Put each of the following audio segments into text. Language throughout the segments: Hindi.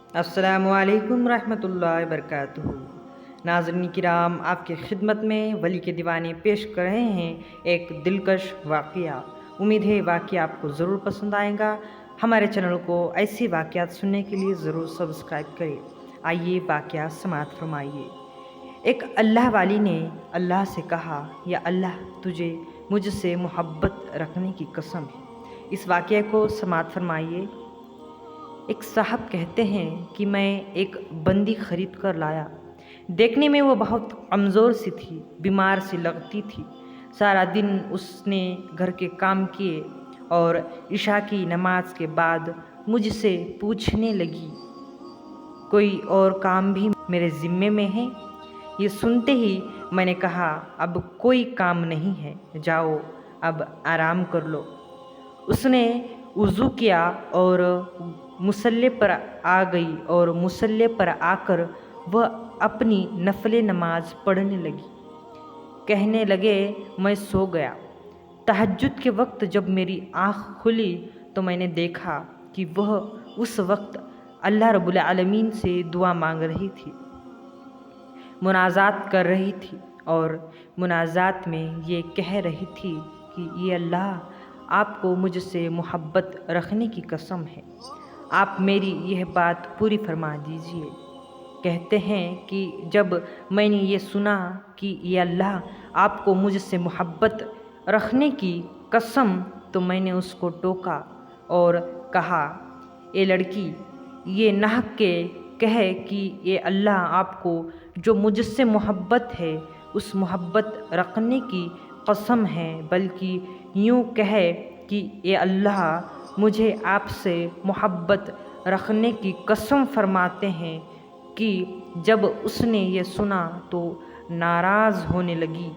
अस्सलामुअलैकुम रहमतुल्लाहि वबरकातुहू। नाज़रीन किराम, आपकी खिदमत में वली के दीवाने पेश कर रहे हैं एक दिलकश वाक़या। उम्मीद है वाक़या आपको ज़रूर पसंद आएगा। हमारे चैनल को ऐसे वाक़यात सुनने के लिए ज़रूर सब्सक्राइब करें। आइए वाक़या समाअत फरमाइए। एक अल्लाह वाली ने अल्लाह से कहा, या अल्लाह, तुझे मुझसे मोहब्बत रखने की कसम है। इस वाक़ये को समाअत फरमाइए। एक साहब कहते हैं कि मैं एक बंदी ख़रीद कर लाया। देखने में वो बहुत कमज़ोर सी थी, बीमार सी लगती थी। सारा दिन उसने घर के काम किए और इशा की नमाज के बाद मुझसे पूछने लगी, कोई और काम भी मेरे ज़िम्मे में है? ये सुनते ही मैंने कहा, अब कोई काम नहीं है, जाओ अब आराम कर लो। उसने वज़ू किया और मुसल्ले पर आ गई और मुसल्ले पर आकर वह अपनी नफले नमाज पढ़ने लगी। कहने लगे, मैं सो गया। तहज्जुद के वक्त जब मेरी आँख खुली तो मैंने देखा कि वह उस वक्त अल्लाह रब्बुल आलमीन से दुआ मांग रही थी, मुनाजात कर रही थी और मुनाजात में ये कह रही थी कि ये अल्लाह, आपको मुझसे मोहब्बत रखने की कसम है, आप मेरी यह बात पूरी फरमा दीजिए। कहते हैं कि जब मैंने ये सुना कि ये अल्लाह, आपको मुझसे मोहब्बत रखने की कसम, तो मैंने उसको टोका और कहा, ए लड़की, ये नाहक के कहे कि ये अल्लाह आपको जो मुझसे मोहब्बत है उस मोहब्बत रखने की कसम है, बल्कि यूँ कहे कि ये अल्लाह मुझे आपसे मोहब्बत रखने की कसम फरमाते हैं। कि जब उसने ये सुना तो नाराज़ होने लगी,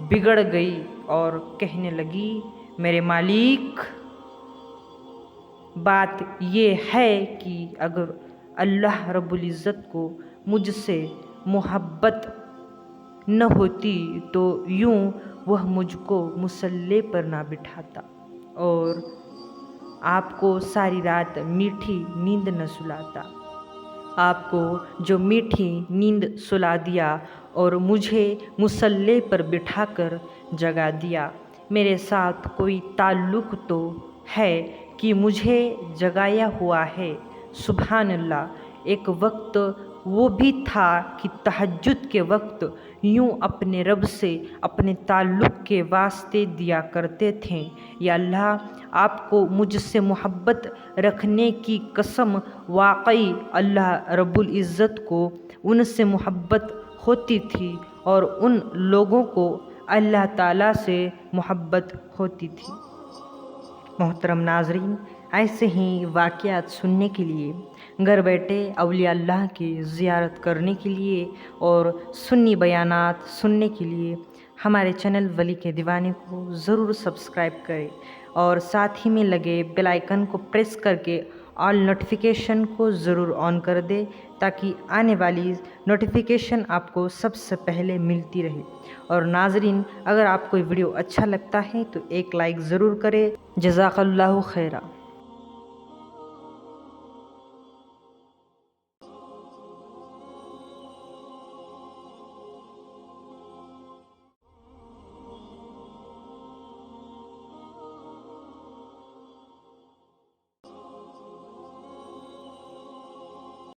बिगड़ गई और कहने लगी, मेरे मालिक, बात ये है कि अगर अल्लाह रब्बुल इज़्ज़त को मुझसे मोहब्बत न होती तो यूँ वह मुझको मुसल्ले पर ना बिठाता और आपको सारी रात मीठी नींद न सुलाता। आपको जो मीठी नींद सुला दिया और मुझे मुसल्ले पर बिठाकर जगा दिया। मेरे साथ कोई ताल्लुक़ तो है कि मुझे जगाया हुआ है। सुभान अल्लाह। एक वक्त वो भी था कि तहज्जुद के वक्त यूँ अपने रब से अपने ताल्लुक़ के वास्ते दिया करते थे, या अल्लाह, आपको मुझसे मोहब्बत रखने की कसम, वाकई अल्लाह रब्बुल इज़्ज़त को उनसे मोहब्बत होती थी और उन लोगों को अल्लाह ताला से मोहब्बत होती थी। मोहतरम नाज़रीन, ऐसे ही वाक़यात सुनने के लिए, घर बैठे औलिया अल्लाह की ज़ियारत करने के लिए और सुन्नी बयानात सुनने के लिए हमारे चैनल वली के दीवाने को ज़रूर सब्सक्राइब करें और साथ ही में लगे बेल आइकन को प्रेस करके ऑल नोटिफिकेशन को ज़रूर ऑन कर दे, ताकि आने वाली नोटिफिकेशन आपको सबसे पहले मिलती रहे। और नाज़रीन, अगर आपको वीडियो अच्छा लगता है तो एक लाइक ज़रूर करें। जज़ाकल्लाहु खैरा।